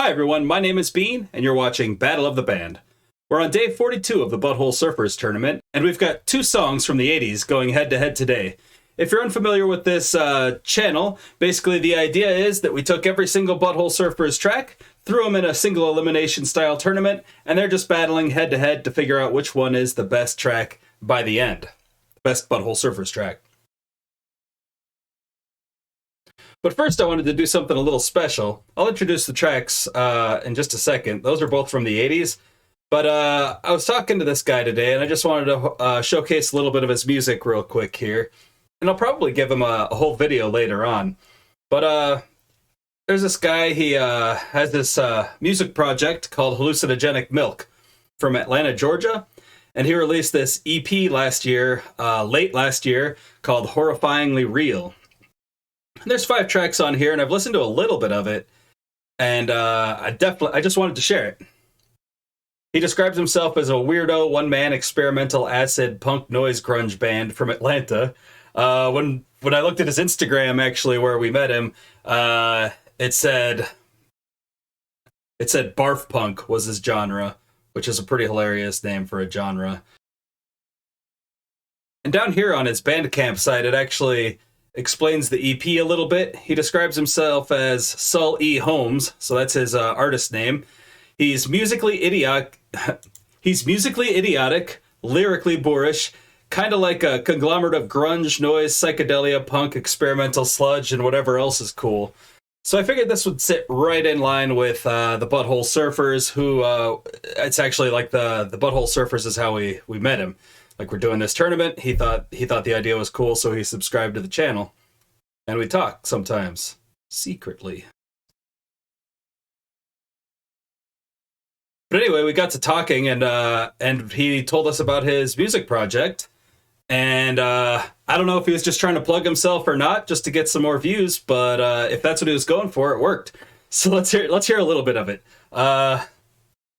Hi everyone, my name is Bean, and you're watching Battle of the Band. We're on day 42 of the Butthole Surfers tournament, and we've got two songs from the 80s going head-to-head today. If you're unfamiliar with this channel, basically the idea is that we took every single Butthole Surfers track, threw them in a single elimination style tournament, and they're just battling head-to-head to figure out which one is the best track by the end. The best Butthole Surfers track. But first I wanted to do something a little special. I'll introduce the tracks in just a second. Those are both from the 80s. But I was talking to this guy today, and I just wanted to showcase a little bit of his music real quick here. And I'll probably give him a whole video later on. But there's this guy, he has this music project called Hallucinogenic Milk from Atlanta, Georgia. And he released this EP last year, late last year, called Horrifyingly Real. And there's 5 tracks on here, and I've listened to a little bit of it. And I just wanted to share it. He describes himself as a weirdo, one-man experimental acid punk noise grunge band from Atlanta. When I looked at his Instagram, actually, where we met him, it said barf punk was his genre, which is a pretty hilarious name for a genre. And down here on his Bandcamp site, it actually explains the EP a little bit. He describes himself as Sul E. Holmes, so that's his artist name. He's musically idiotic, lyrically boorish, kind of like a conglomerate of grunge, noise, psychedelia, punk, experimental sludge, and whatever else is cool. So I figured this would sit right in line with the Butthole Surfers, who, it's actually like the Butthole Surfers is how we met him. Like, we're doing this tournament, he thought the idea was cool, so he subscribed to the channel. And we talk sometimes, secretly. But anyway, we got to talking, and he told us about his music project. And I don't know if he was just trying to plug himself or not, just to get some more views. But if that's what he was going for, it worked. So let's hear a little bit of it. I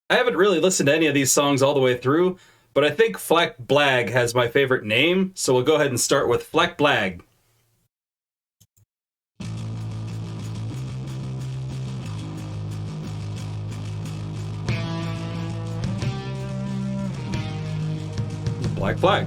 haven't really listened to any of these songs all the way through, but I think Flak Blag has my favorite name. So we'll go ahead and start with Flak Blag. Black Flag.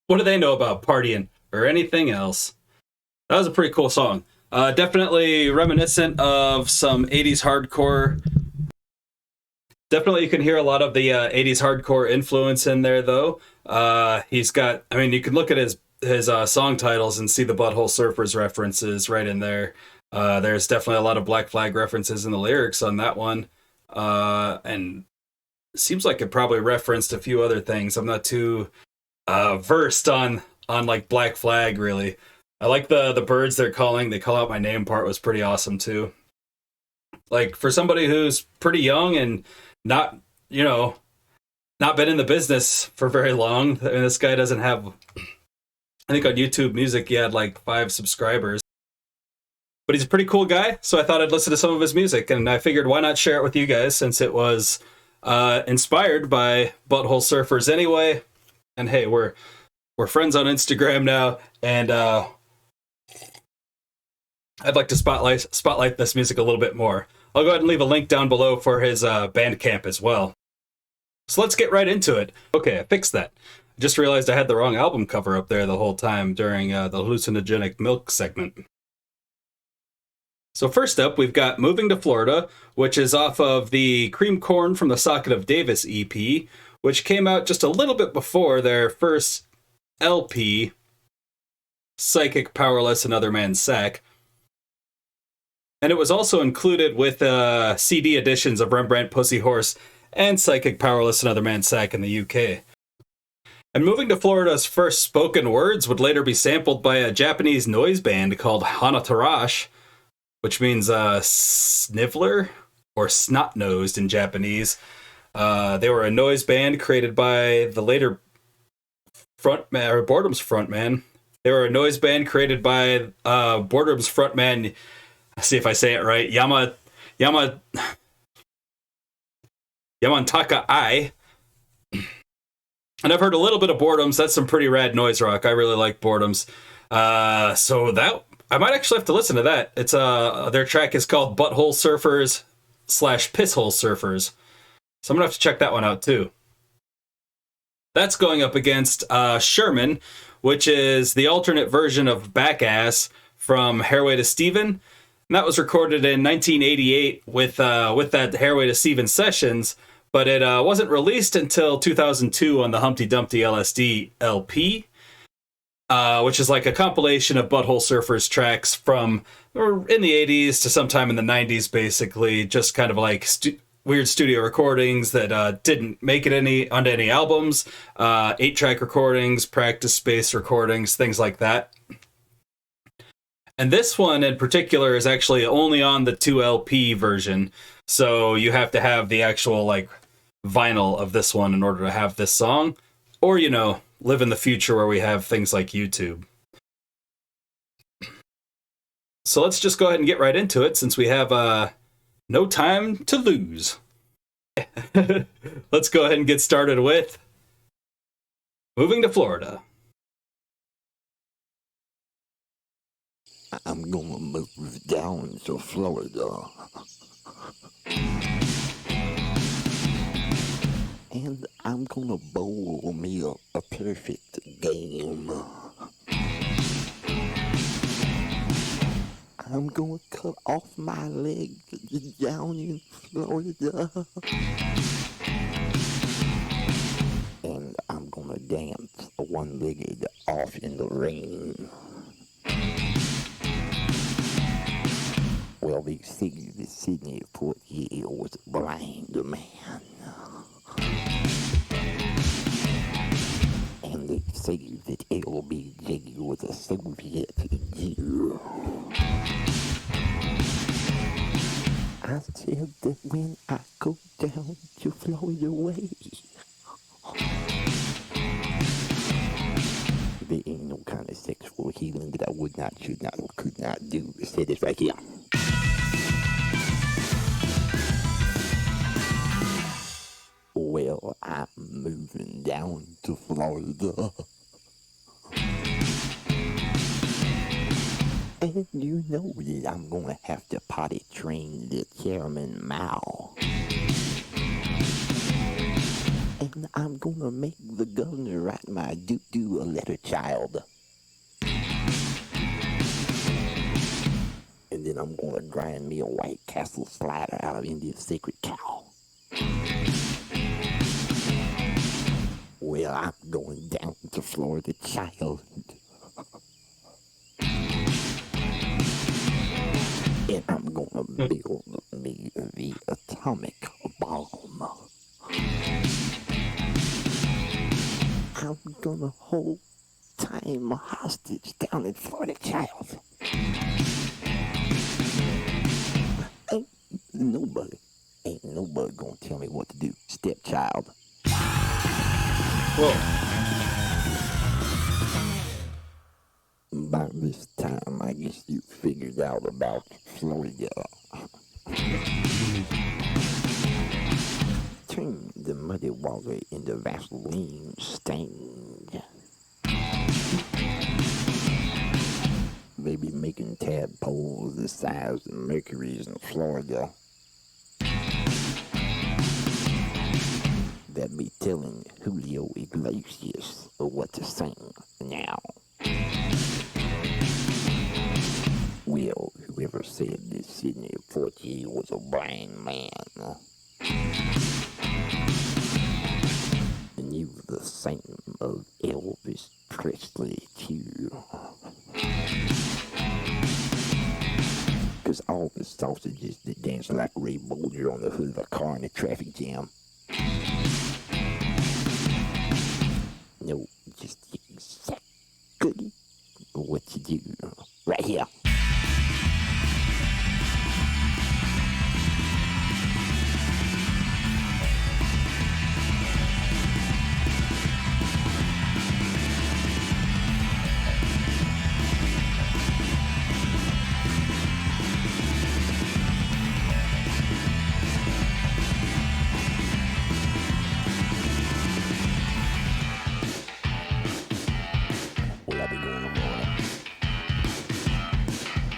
What do they know about partying or anything else? That was a pretty cool song. Definitely reminiscent of some 80s hardcore. Definitely you can hear a lot of the 80s hardcore influence in there, though. He's got, I mean, you can look at his song titles and see the Butthole Surfers references right in there. There's definitely a lot of Black Flag references in the lyrics on that one. And it seems like it probably referenced a few other things. I'm not too versed on like Black Flag, really. I like the birds they call out my name part was pretty awesome too. Like for somebody who's pretty young and not been in the business for very long. I mean, this guy doesn't have, I think on YouTube Music he had like 5 subscribers. But he's a pretty cool guy, so I thought I'd listen to some of his music, and I figured why not share it with you guys since it was inspired by Butthole Surfers anyway. And hey, we're friends on Instagram now, and I'd like to spotlight this music a little bit more. I'll go ahead and leave a link down below for his Bandcamp as well. So let's get right into it. Okay, I fixed that. I just realized I had the wrong album cover up there the whole time during the hallucinogenic milk segment. So first up, we've got Moving to Florida, which is off of the Cream Corn from the Socket of Davis EP, which came out just a little bit before their first LP, Psychic, Powerless, Another Man's Sack. And it was also included with CD editions of Rembrandt, Pussy Horse, and Psychic, Powerless, Another Man's Sack in the UK. And Moving to Florida's first spoken words would later be sampled by a Japanese noise band called Hanatarash, which means sniveler or snot-nosed in Japanese. They were a noise band created by the later Boredom's frontman. They were a noise band created by Boredom's frontman. See if I say it right. Yamantaka Ai. And I've heard a little bit of Boredom's. That's some pretty rad noise rock. I really like Boredom's. So that I might actually have to listen to that. It's their track is called Butthole Surfers / Pisshole Surfers. So I'm gonna have to check that one out too. That's going up against Sherman, which is the alternate version of Backass from Hairway to Steven. And that was recorded in 1988 with that Hairway to Steven sessions, but it wasn't released until 2002 on the Humpty Dumpty LSD LP, which is like a compilation of Butthole Surfers tracks from in the 80s to sometime in the 90s, basically, just kind of like weird studio recordings that didn't make it onto any albums, 8-track recordings, practice space recordings, things like that. And this one in particular is actually only on the 2LP version, so you have to have the actual like vinyl of this one in order to have this song, or live in the future where we have things like YouTube. So let's just go ahead and get right into it since we have no time to lose. Let's go ahead and get started with Moving to Florida. I'm gonna move down to Florida. And I'm gonna bowl me a perfect game. I'm gonna cut off my leg down in Florida. And I'm gonna dance one-legged off in the rain. Well, they say the Sydney Portier was a blind man. And They say that LBJ was a Soviet Jew. I said that when I go down to Florida way, there ain't no kind of sexual healing that I would not, should not, or could not do. I said this right here. Well, I'm moving down to Florida. And you know that I'm gonna have to potty train the Sherman Mao. And I'm gonna make the governor write my doo-doo a letter child. And then I'm gonna grind me a White Castle slider out of India's sacred cow. Well, I'm going down to Florida, child. And I'm gonna build me the atomic bomb. I'm gonna hold time hostage down in Florida, child. Ain't nobody gonna tell me what to do, stepchild. Whoa. By this time, I guess you figured out about Florida. Turn the muddy water into Vaseline stained. Maybe making tadpoles the size of mercuries in Florida. That be telling Julio Iglesias what to sing now. Well, whoever said that Sidney Poitier was a blind man knew the same of Elvis Presley too. Cause all the sausages that dance like Ray Bolger on the hood of a car in a traffic jam. No, just exactly what you do right here.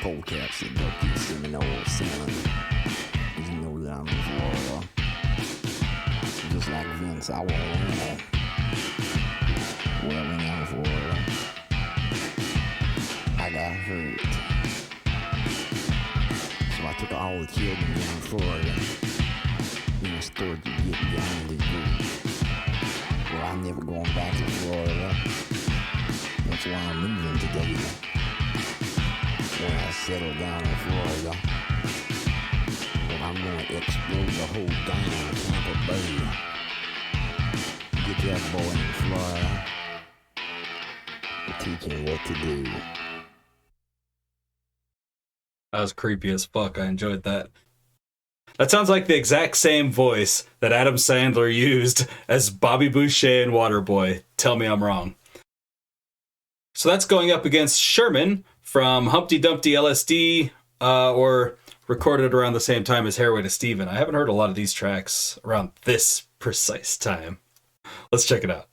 Polecats and duckies, Seminole, salmon. You know that I'm in Florida. Just like Vince, I want to win. Well, when I'm in Florida, I got hurt. So I took all the children down in Florida in a store to get behind the group. Well, I'm never going back to Florida. That's why I'm moving today. When I settle down in Florida, well, I'm gonna explode the whole damn Tampa Bay. Get that boy in Florida and teach him what to do. That was creepy as fuck. I enjoyed that. That sounds like the exact same voice that Adam Sandler used as Bobby Boucher in Waterboy. Tell me I'm wrong. So that's going up against Sherman from Humpty Dumpty LSD, or recorded around the same time as Hairway to Steven. I haven't heard a lot of these tracks around this precise time. Let's check it out.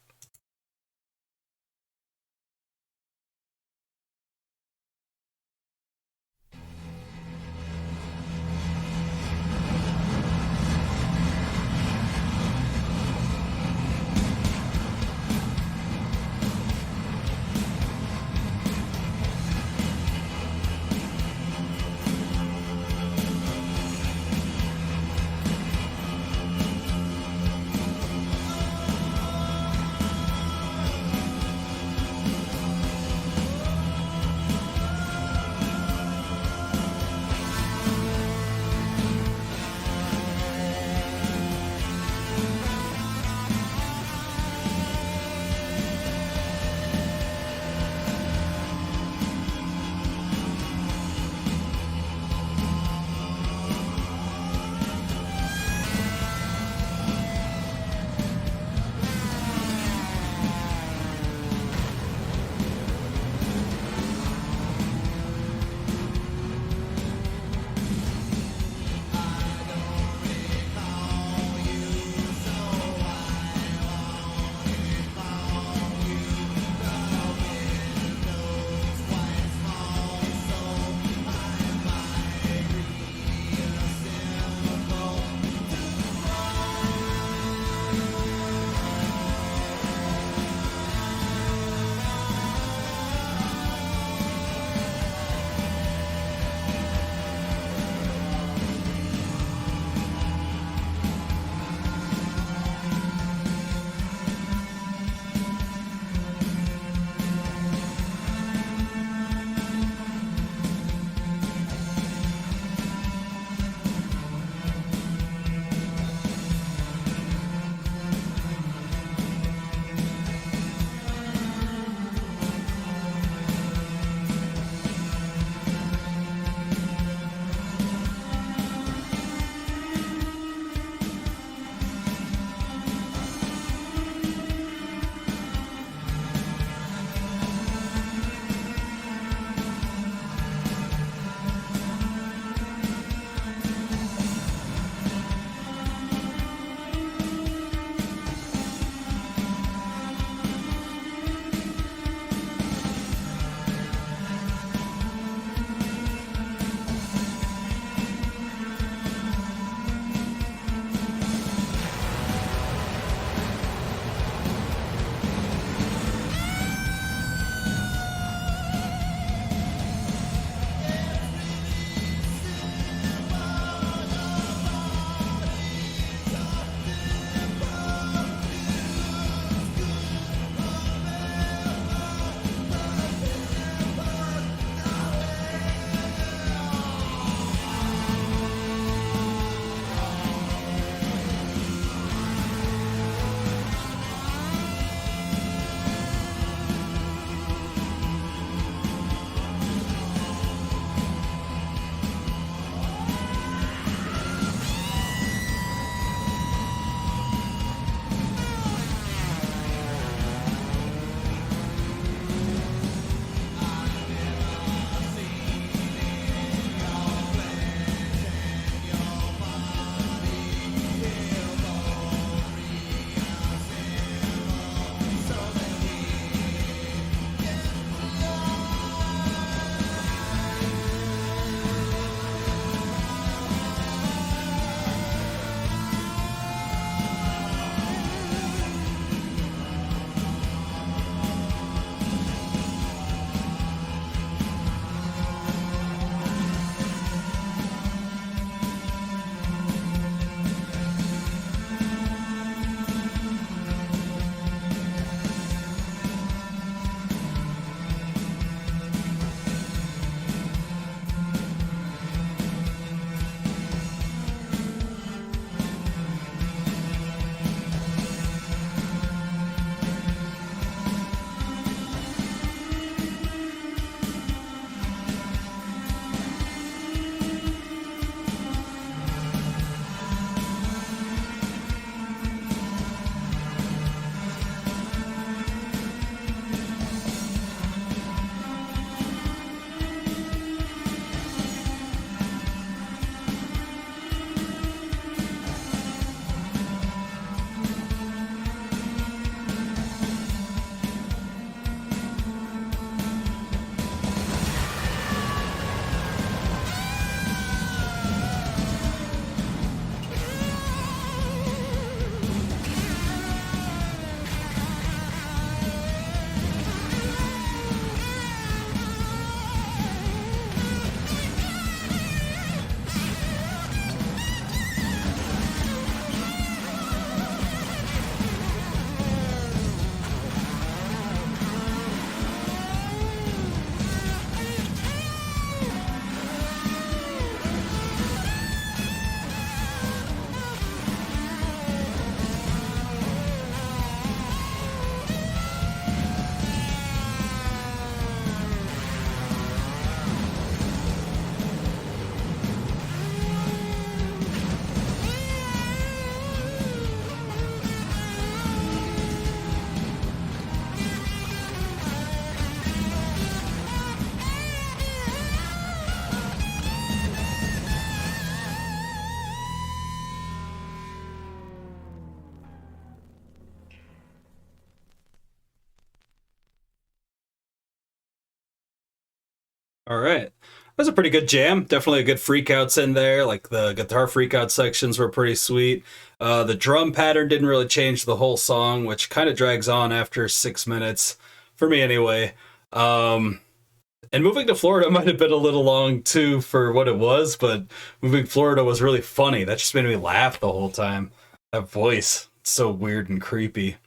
All right. That was a pretty good jam. Definitely a good freakouts in there. Like the guitar freakout sections were pretty sweet. The drum pattern didn't really change the whole song, which kind of drags on after 6 minutes, for me anyway. And moving to Florida might have been a little long too for what it was, but moving to Florida was really funny. That just made me laugh the whole time. That voice, it's so weird and creepy.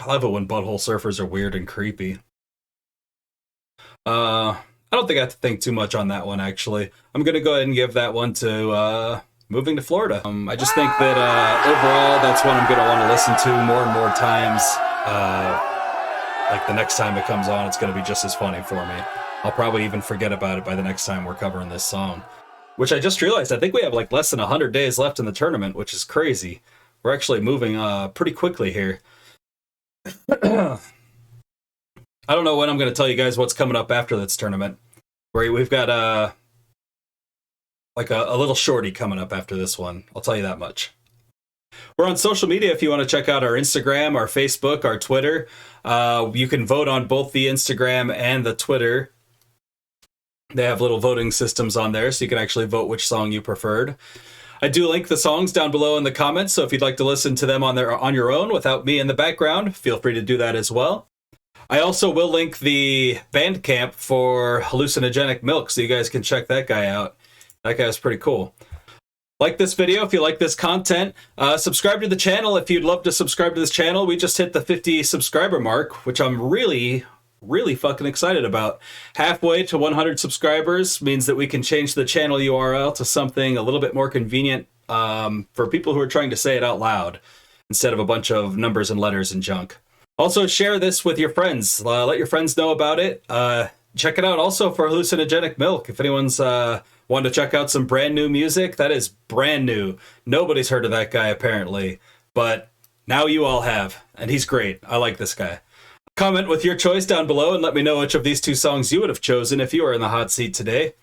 I love it when butthole surfers are weird and creepy. I don't think I have to think too much on that one, actually. I'm going to go ahead and give that one to moving to Florida. I just think that overall, that's one I'm going to want to listen to more and more times. Like the next time it comes on, it's going to be just as funny for me. I'll probably even forget about it by the next time we're covering this song. Which I just realized, I think we have like less than 100 days left in the tournament, which is crazy. We're actually moving pretty quickly here. I don't know when I'm going to tell you guys what's coming up after this tournament. We've got like a little shorty coming up after this one. I'll tell you that much. We're on social media if you want to check out our Instagram, our Facebook, our Twitter. You can vote on both the Instagram and the Twitter. They have little voting systems on there, so you can actually vote which song you preferred. I do link the songs down below in the comments, so if you'd like to listen to them on your own without me in the background, feel free to do that as well. I also will link the Bandcamp for Hallucinogenic Milk, so you guys can check that guy out. That guy's pretty cool. Like this video if you like this content. Subscribe to the channel if you'd love to subscribe to this channel. We just hit the 50 subscriber mark, which I'm really fucking excited about. Halfway to 100 subscribers means that we can change the channel URL to something a little bit more convenient for people who are trying to say it out loud instead of a bunch of numbers and letters and junk. Also, share this with your friends. Let your friends know about it. Check it out also for Hallucinogenic Milk. If anyone's wanted to check out some brand new music, that is brand new. Nobody's heard of that guy, apparently. But now you all have, and he's great. I like this guy. Comment with your choice down below and let me know which of these two songs you would have chosen if you were in the hot seat today.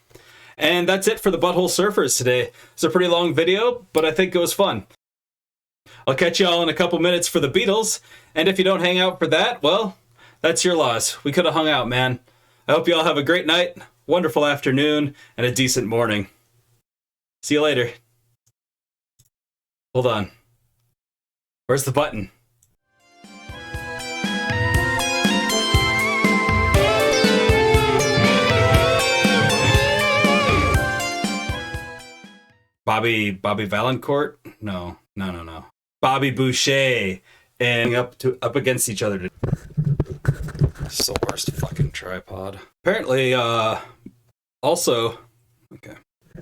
And that's it for the Butthole Surfers today. It's a pretty long video, but I think it was fun. I'll catch you all in a couple minutes for the Beatles, and if you don't hang out for that, well, that's your loss. We could have hung out, man. I hope you all have a great night, wonderful afternoon, and a decent morning. See you later. Hold on. Where's the button? Bobby Valancourt? No. Bobby Boucher and up against each other. This is the worst fucking tripod. Apparently, also, okay.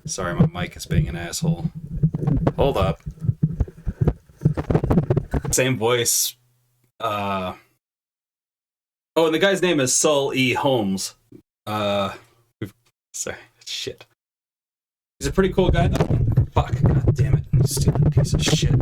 Sorry, my mic is being an asshole. Hold up. Same voice. Oh, and the guy's name is Saul E. Holmes. Sorry, shit. He's a pretty cool guy, though. Fuck, god damn it. Stupid piece of shit.